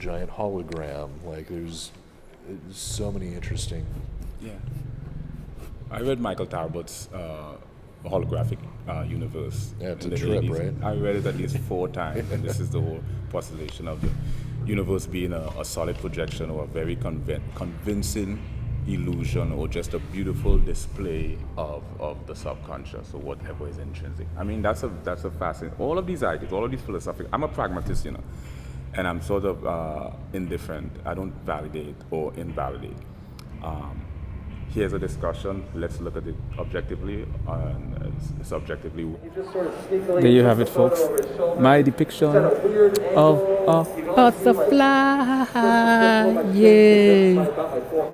giant hologram. Like there's so many interesting. Yeah. I read Michael Tarbot's holographic universe. Yeah, it's in a the trip, 80s. right? I read it at least 4 times, and this is the whole postulation of the universe being a solid projection or a very convincing illusion or just a beautiful display of the subconscious or whatever is intrinsic. I mean, that's a fascinating. All of these ideas, all of these philosophical. I'm a pragmatist, you know, and I'm sort of indifferent. I don't validate or invalidate. Here's a discussion. Let's look at it objectively and subjectively. There you have it, folks. My depiction of a butterfly. Yeah.